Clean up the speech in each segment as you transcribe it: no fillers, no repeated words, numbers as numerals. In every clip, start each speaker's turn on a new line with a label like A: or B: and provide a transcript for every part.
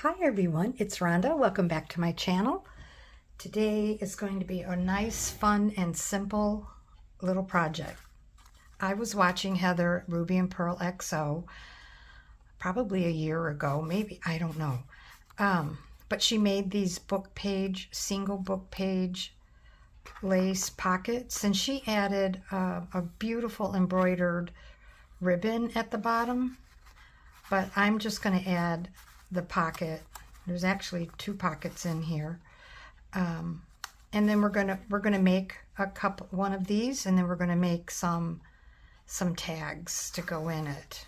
A: Hi everyone, it's Rhonda. Welcome back to my channel. Today is going to be a nice, fun, and simple little project. I was watching Heather Ruby&Pearlxo probably a year ago, maybe, I don't know. But she made these single book page lace pockets, and she added a beautiful embroidered ribbon at the bottom. But I'm just going to add the pocket. There's actually two pockets in here, and then we're gonna make one of these, and then we're gonna make some tags to go in it.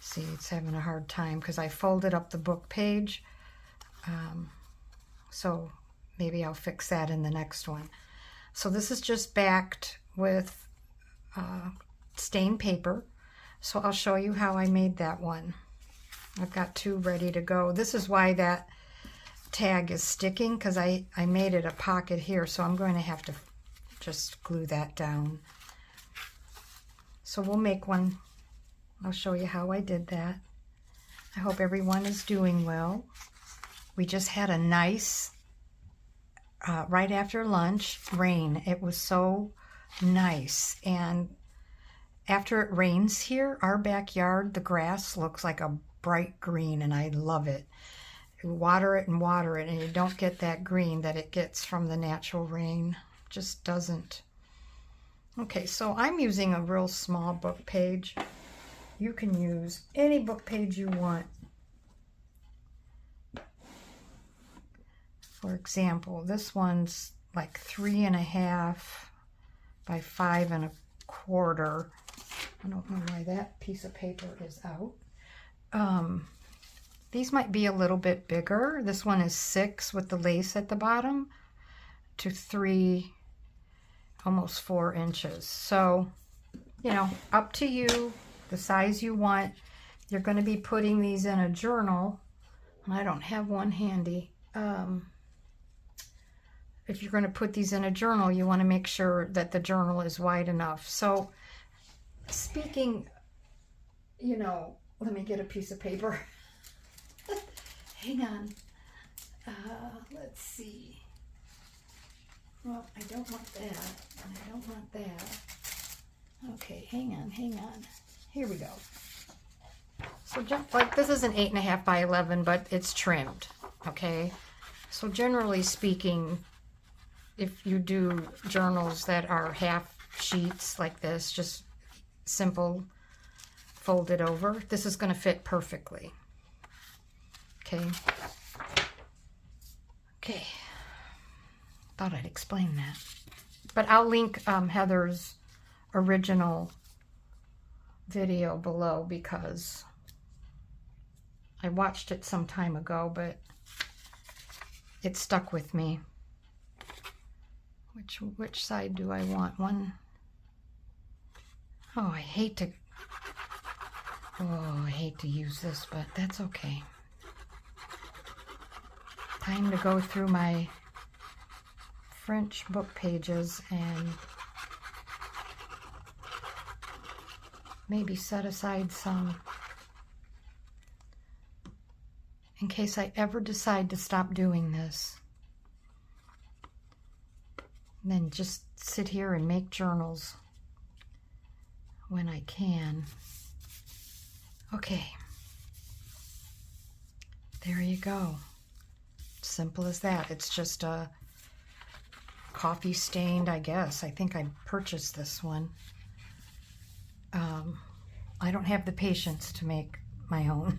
A: See, it's having a hard time because I folded up the book page, so maybe I'll fix that in the next one. So this is just backed with stained paper, so I'll show you how I made that one. I've got two ready to go. This is why that tag is sticking, because I made it a pocket here, so I'm going to have to just glue that down. So we'll make one. I'll show you how I did that. I hope everyone is doing well. We just had a nice, right after lunch, rain. It was so nice, and after it rains here, our backyard, the grass looks like a bright green, and I love it. You water it, and you don't get that green that it gets from the natural rain. Just doesn't. Okay, so I'm using a real small book page. You can use any book page you want. For example, this one's like 3.5 by 5.25. I don't know why that piece of paper is out. These might be a little bit bigger. This one is 6 with the lace at the bottom to 3, almost 4 inches. So, you know, up to you, the size you want. You're going to be putting these in a journal. I don't have one handy. If you're going to put these in a journal, you want to make sure that the journal is wide enough. So, speaking, you know, let me get a piece of paper. Hang on. Let's see. Well, I don't want that, and I don't want that. Okay, hang on. Here we go. So, like, this is an 8.5 by 11, but it's trimmed, okay? So, generally speaking, if you do journals that are half sheets like this, just simple, fold it over, this is going to fit perfectly. Okay. Thought I'd explain that. But I'll link Heather's original video below, because I watched it some time ago, but it stuck with me. Which side do I want? One. Oh, I hate to use this, but that's okay. Time to go through my French book pages and maybe set aside some in case I ever decide to stop doing this. And then just sit here and make journals when I can. Okay. There you go. Simple as that. It's just a coffee stained, I guess. I think I purchased this one. I don't have the patience to make my own.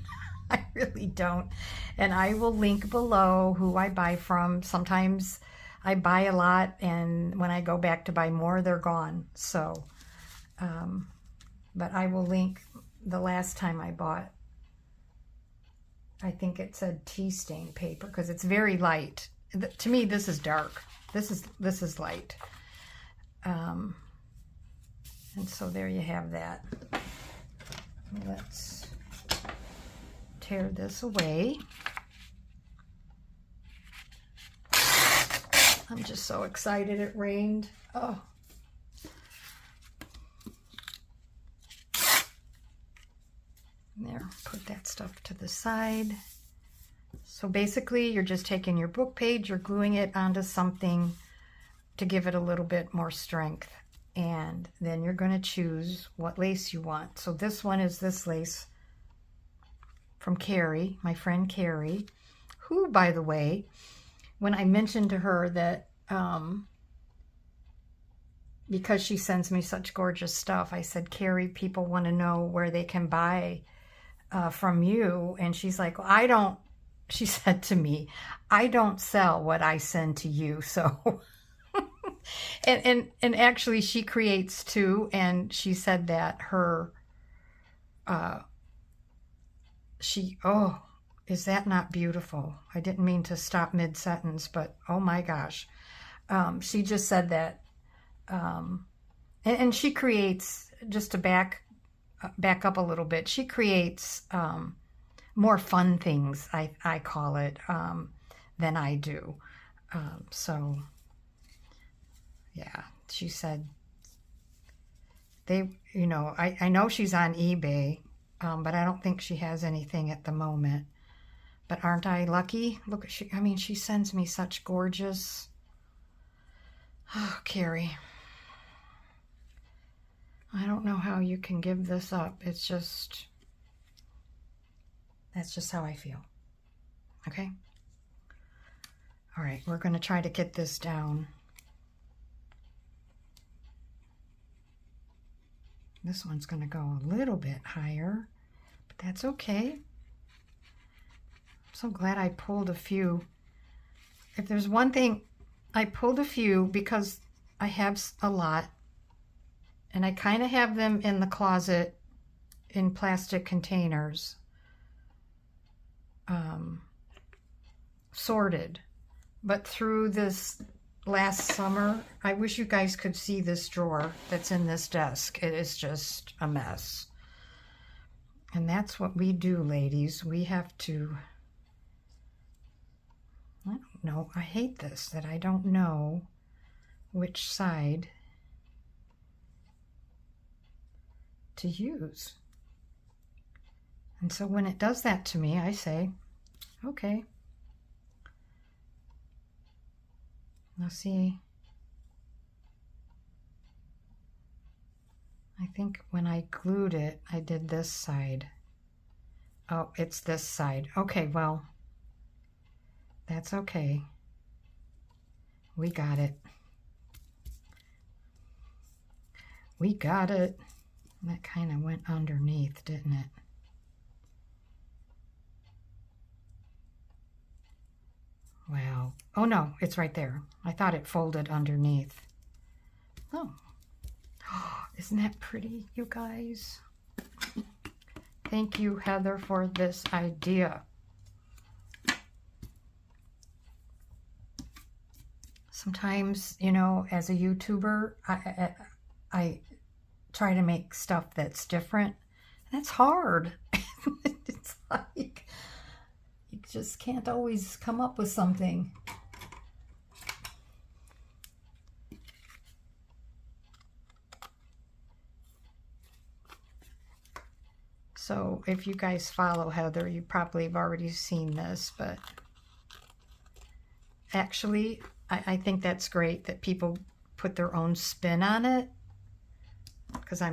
A: I really don't. And I will link below who I buy from. Sometimes I buy a lot, and when I go back to buy more, they're gone. So, but I will link the last time I bought. I think it said tea stain paper because it's very light. To me, this is dark. This is light. And so there you have that. Let's tear this away. I'm just so excited it rained. Oh. There, put that stuff to the side. So basically you're just taking your book page, you're gluing it onto something to give it a little bit more strength. And then you're going to choose what lace you want. So this one is this lace from Carrie, my friend Carrie, who, by the way, when I mentioned to her that because she sends me such gorgeous stuff, I said, Carrie, people want to know where they can buy from you. And she's like, well, she said to me, I don't sell what I send to you. So, and actually she creates too. And she said that oh, is that not beautiful? I didn't mean to stop mid-sentence, but oh my gosh. She just said that, and she creates, just to back up a little bit, she creates more fun things, I call it, than I do. So, yeah, she said, I know she's on eBay, but I don't think she has anything at the moment. But aren't I lucky? Look, she sends me such gorgeous... Oh, Carrie. I don't know how you can give this up. It's just... That's just how I feel. Okay? All right, we're going to try to get this down. This one's going to go a little bit higher, but that's okay. I'm so glad I pulled a few. If there's one thing, I pulled a few because I have a lot, and I kind of have them in the closet in plastic containers, sorted. But through this last summer, I wish you guys could see this drawer that's in this desk. It is just a mess. And that's what we do, ladies. We have to... I don't know. I hate this, that I don't know which side to use. And so when it does that to me, I say, okay. Now see, I think when I glued it, I did this side. Oh, it's this side. Okay, well, that's okay. We got it. We got it. That kind of went underneath, didn't it? Wow. Oh no, it's right there. I thought it folded underneath. Oh. Isn't that pretty, you guys? Thank you, Heather, for this idea. Sometimes, as a YouTuber, I try to make stuff that's different. That's hard. It's like you just can't always come up with something. So if you guys follow Heather, you probably have already seen this, but actually, I think that's great that people put their own spin on it, because I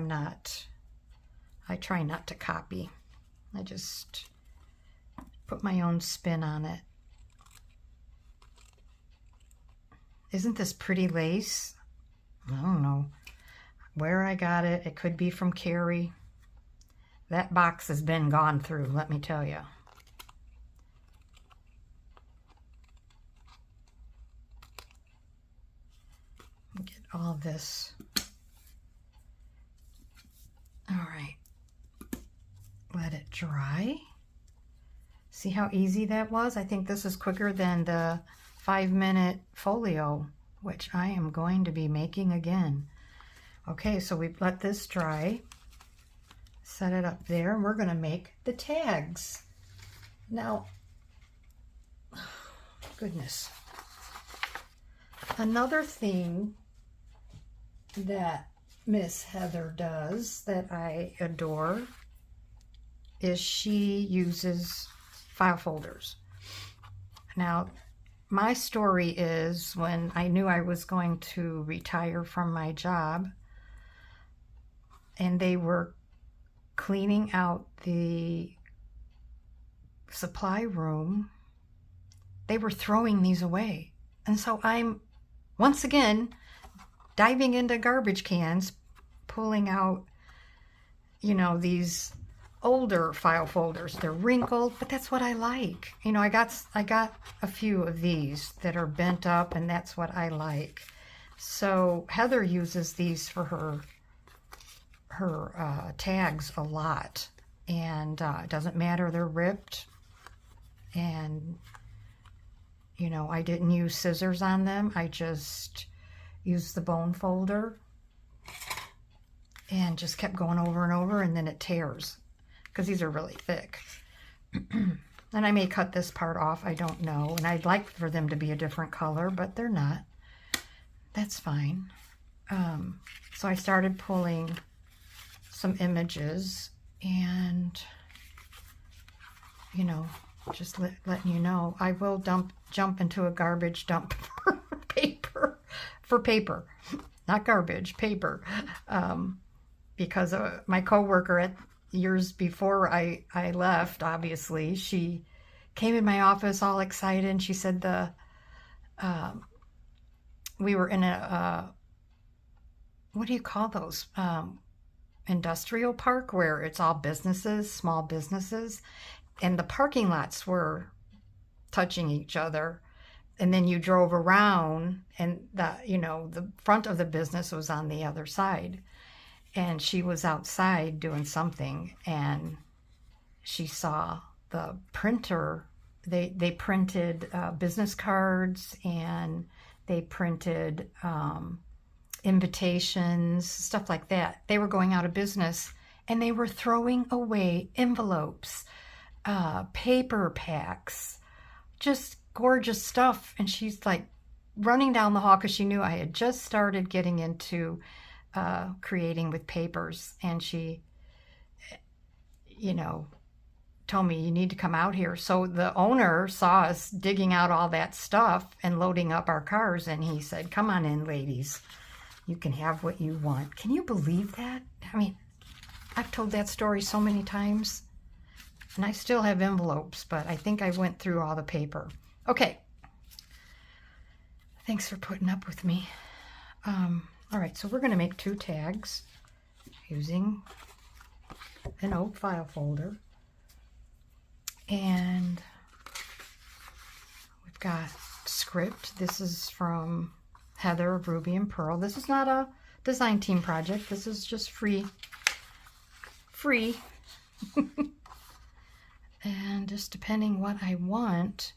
A: try not to copy. I just put my own spin on it. Isn't this pretty lace? I don't know where I got it. It could be from Carrie. That box has been gone through, let me tell you. Get all this. All right. Let it dry. See how easy that was? I think this is quicker than the 5-minute folio, which I am going to be making again. Okay, so we let this dry. Set it up there, and we're going to make the tags. Now, goodness. Another thing that Miss Heather does that I adore is she uses file folders. Now, my story is when I knew I was going to retire from my job and they were cleaning out the supply room, they were throwing these away. And so I'm once again diving into garbage cans, pulling out, you know, these older file folders. They're wrinkled, but that's what I like. You know, I got a few of these that are bent up, and that's what I like. So Heather uses these for her tags a lot, and it doesn't matter, they're ripped. And you know, I didn't use scissors on them. I just used the bone folder and just kept going over and over, and then it tears because these are really thick. And I may cut this part off, I don't know. And I'd like for them to be a different color, but they're not. That's fine. So I started pulling some images and, you know, just letting you know, I will jump into a garbage dump for paper, not garbage, paper, because my coworker at years before I left, obviously, she came in my office all excited, and she said we were in a what do you call those, industrial park where it's all businesses, small businesses, and the parking lots were touching each other. And then you drove around, and the front of the business was on the other side. And she was outside doing something, and she saw the printer. They printed business cards, and they printed invitations, stuff like that. They were going out of business, and they were throwing away envelopes, paper packs, just gorgeous stuff. And she's like running down the hall because she knew I had just started getting into creating with papers. And she, you know, told me, you need to come out here. So the owner saw us digging out all that stuff and loading up our cars. And he said, come on in, ladies. You can have what you want. Can you believe that? I mean, I've told that story so many times. And I still have envelopes, but I think I went through all the paper. Okay. Thanks for putting up with me. All right, so we're going to make 2 tags using an old file folder. And we've got script. This is from Heather of Ruby and Pearl. This is not a design team project. This is just free. And just depending what I want.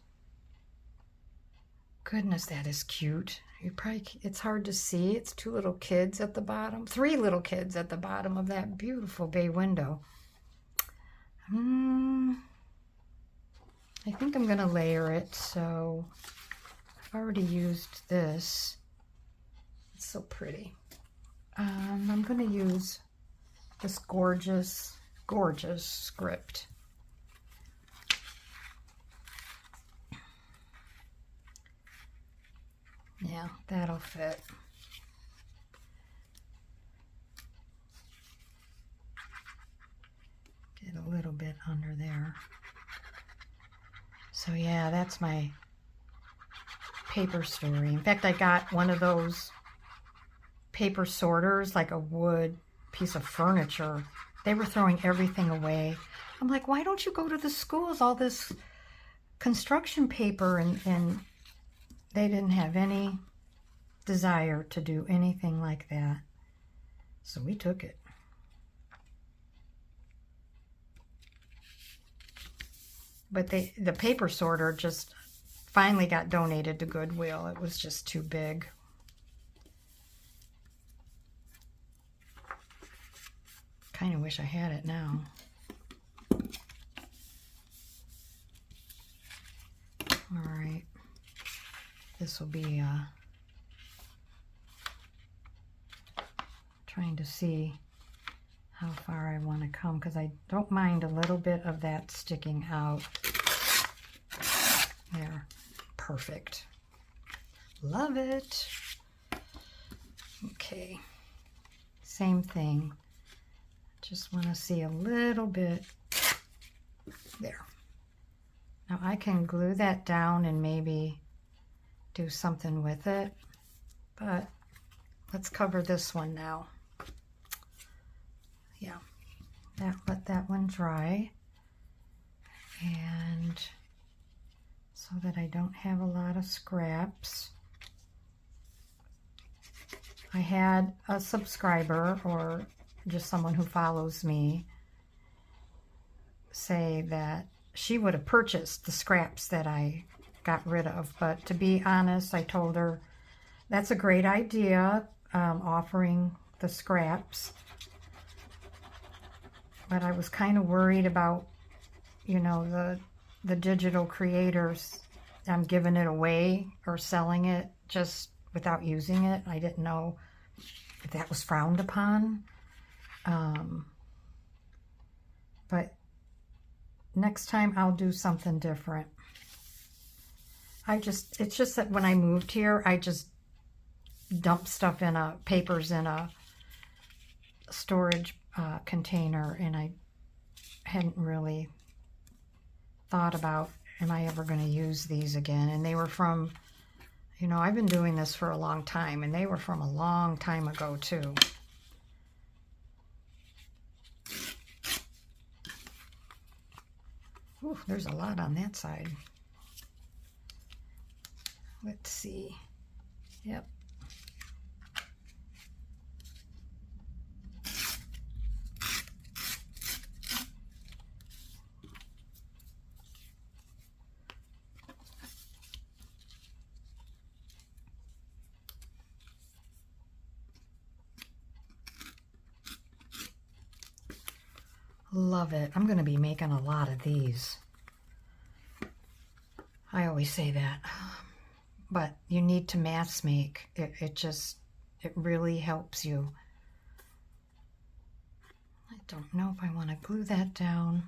A: Goodness, that is cute. It's hard to see. It's 2 little kids at the bottom. 3 little kids at the bottom of that beautiful bay window. I think I'm going to layer it. So I've already used this. It's so pretty. I'm going to use this gorgeous, gorgeous script. Yeah, that'll fit. Get a little bit under there. So yeah, that's my paper story. In fact, I got one of those paper sorters, like a wood piece of furniture. They were throwing everything away. I'm like, why don't you go to the schools, all this construction paper, and they didn't have any desire to do anything like that. So we took it. But the paper sorter just finally got donated to Goodwill. It was just too big. Kind of wish I had it now. All right. This will be trying to see how far I want to come, because I don't mind a little bit of that sticking out. There. perfect. Love it. Okay, same thing. Just want to see a little bit there. Now I can glue that down and maybe do something with it, but let's cover this one now. Yeah, let that one dry, and so that I don't have a lot of scraps. I had a subscriber, or just someone who follows me, say that she would have purchased the scraps that I got rid of, but to be honest, I told her that's a great idea, offering the scraps, but I was kind of worried about, you know, the digital creators. I'm giving it away or selling it just without using it. I didn't know if that was frowned upon. But next time I'll do something different. It's just that when I moved here, I just dumped stuff papers in a storage container, and I hadn't really thought about, am I ever going to use these again? And they were from, you know, I've been doing this for a long time, and they were from a long time ago too. Ooh, there's a lot on that side. Let's see. Yep. Love it. I'm going to be making a lot of these. I always say that. But you need to mass make. It really helps you. I don't know if I want to glue that down.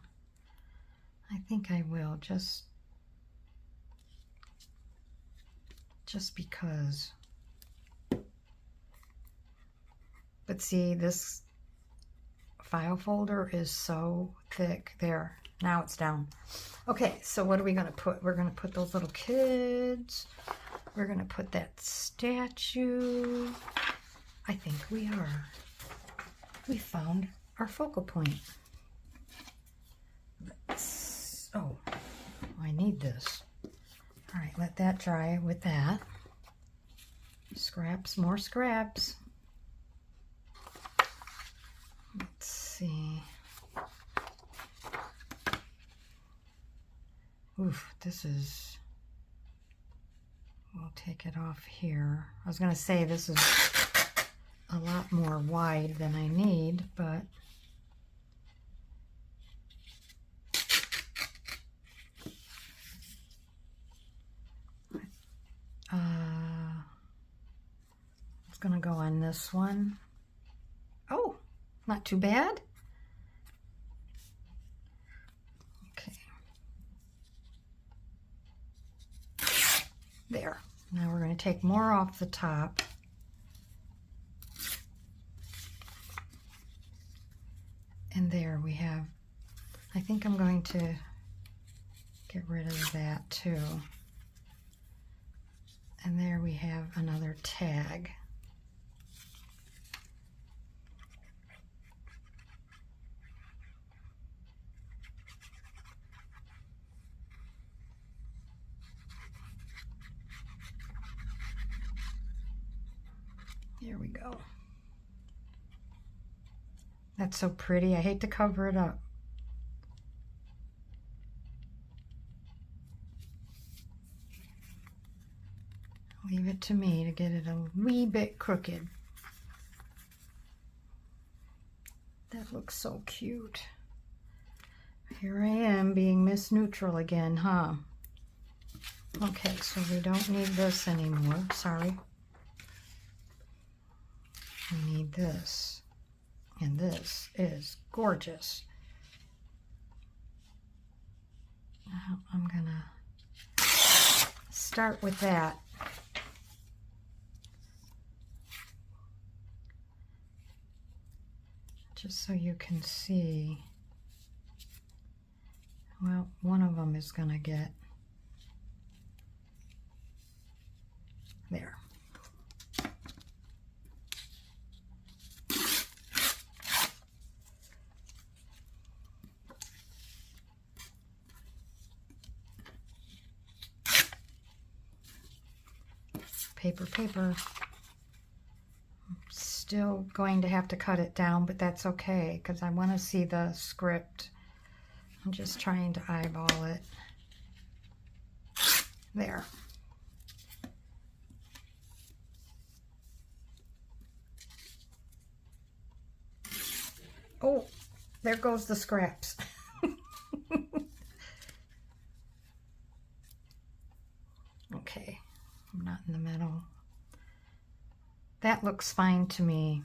A: I think I will, just because. But see, this file folder is so thick. There, now it's down. Okay, so what are we going to put? We're going to put those little kids. We're going to put that statue. I think we found our focal point. Oh, I need this. All right, let that dry with that. Scraps, more scraps. Let's see. Oof, we'll take it off here. I was going to say this is a lot more wide than I need, but it's going to go on this one. Oh, not too bad. Okay. There. Now we're going to take more off the top. And there we have, I think I'm going to get rid of that too. And there we have another tag. Here we go. That's so pretty. I hate to cover it up. Leave it to me to get it a wee bit crooked. That looks so cute. Here I am being Miss Neutral again, huh? Okay, so we don't need this anymore. Sorry. We need this. And this is gorgeous. Now I'm gonna start with that. Just so you can see. Well, one of them is going to get there. Paper, paper. I'm still going to have to cut it down, but that's okay because I want to see the script. I'm just trying to eyeball it. There. Oh, there goes the scraps. Okay, I'm not in the middle. That looks fine to me.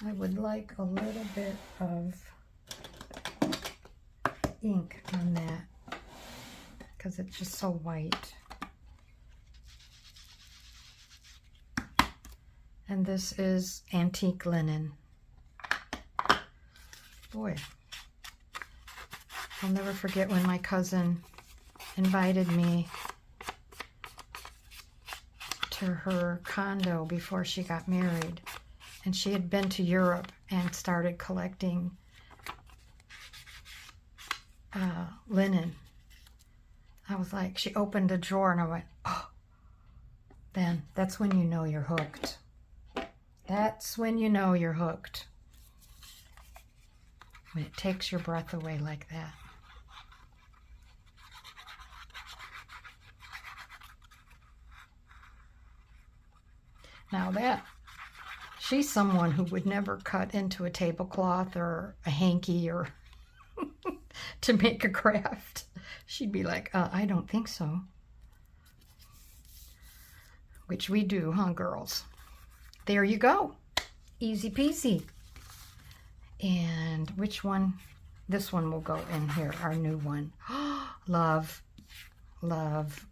A: I would like a little bit of ink on that because it's just so white. And this is antique linen. Boy, I'll never forget when my cousin invited me to her condo before she got married, and she had been to Europe and started collecting linen. I was like, she opened a drawer and I went, oh, then that's when you know you're hooked. That's when you know you're hooked. When it takes your breath away like that. Now that, she's someone who would never cut into a tablecloth or a hanky or to make a craft. She'd be like, I don't think so. Which we do, huh, girls? There you go. Easy peasy. And which one? This one will go in here, our new one. Love, love,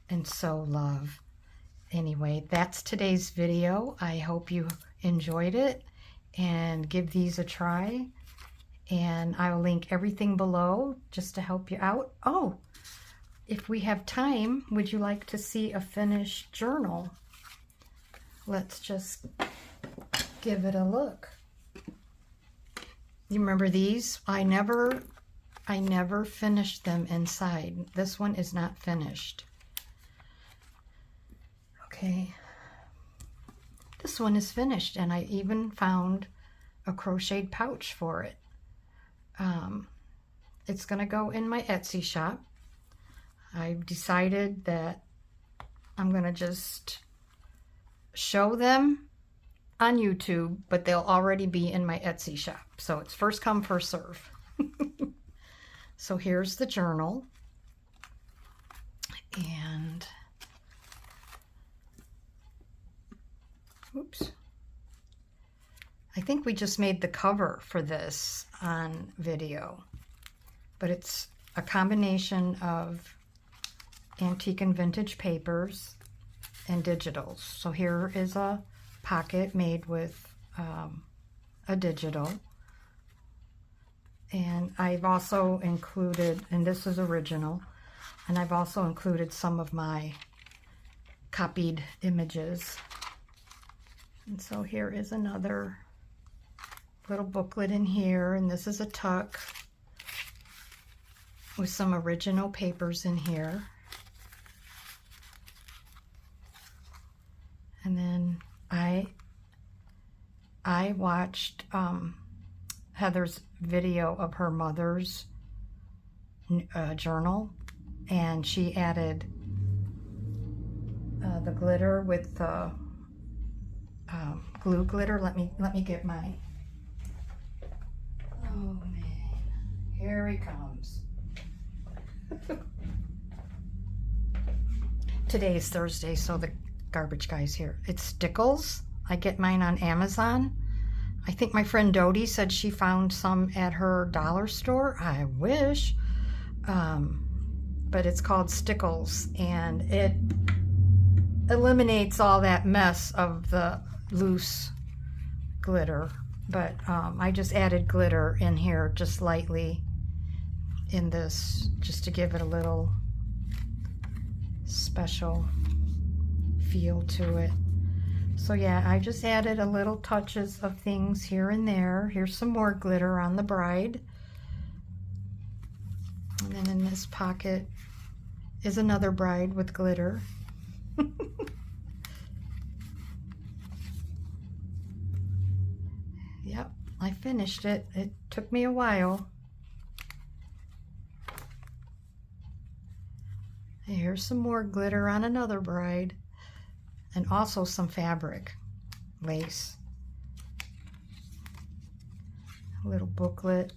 A: and so love. Anyway, that's today's video. I hope you enjoyed it and give these a try. And I will link everything below just to help you out. Oh, if we have time, would you like to see a finished journal? Let's just give it a look. You remember these? I never finished them inside. This one is not finished. Okay. This one is finished, and I even found a crocheted pouch for it. It's going to go in my Etsy shop. I've decided that I'm going to just show them on YouTube, but they'll already be in my Etsy shop. So it's first come, first serve. So here's the journal. And oops. I think we just made the cover for this on video, but it's a combination of antique and vintage papers and digitals. So here is a pocket made with a digital, and I've also included, and this is original, and I've also included some of my copied images. And so here is another little booklet in here, and this is a tuck with some original papers in here. And then I watched Heather's video of her mother's journal, and she added the glitter with the glue glitter. Let me get my. Oh man, here he comes. Today is Thursday, so the garbage guy's here. It's stickles. I get mine on Amazon. I think my friend Dodie said she found some at her dollar store. I wish. but it's called Stickles, and it eliminates all that mess of the loose glitter. But I just added glitter in here just lightly in this, just to give it a little special feel to it. So yeah, I just added a little touches of things here and there. Here's some more glitter on the bride. And then in this pocket is another bride with glitter. Yep, I finished it. It took me a while. Here's some more glitter on another bride, and also some fabric, lace, a little booklet,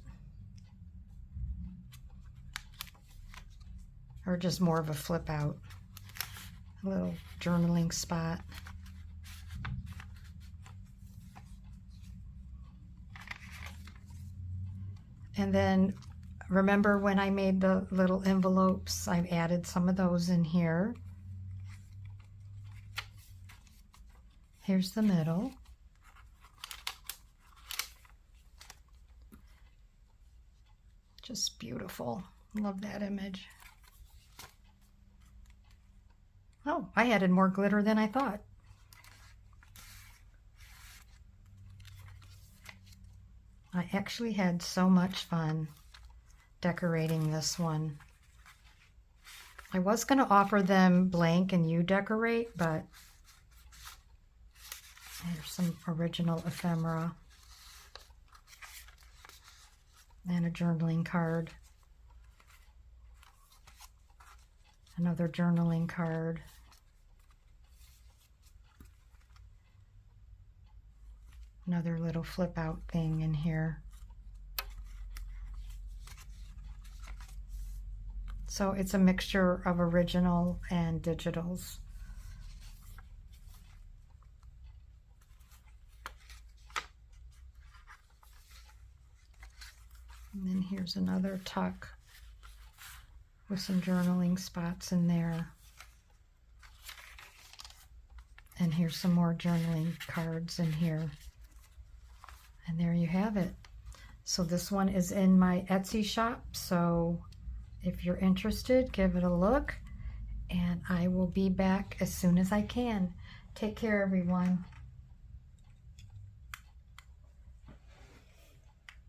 A: or just more of a flip out, a little journaling spot. And then remember when I made the little envelopes, I've added some of those in here. Here's the middle. Just beautiful. Love that image. Oh, I added more glitter than I thought. I actually had so much fun decorating this one. I was going to offer them blank and you decorate, but there's some original ephemera and a journaling card. Another journaling card. Another little flip out thing in here. So it's a mixture of original and digitals. And then here's another tuck with some journaling spots in there. And here's some more journaling cards in here. And there you have it. So this one is in my Etsy shop. So if you're interested, give it a look. And I will be back as soon as I can. Take care, everyone.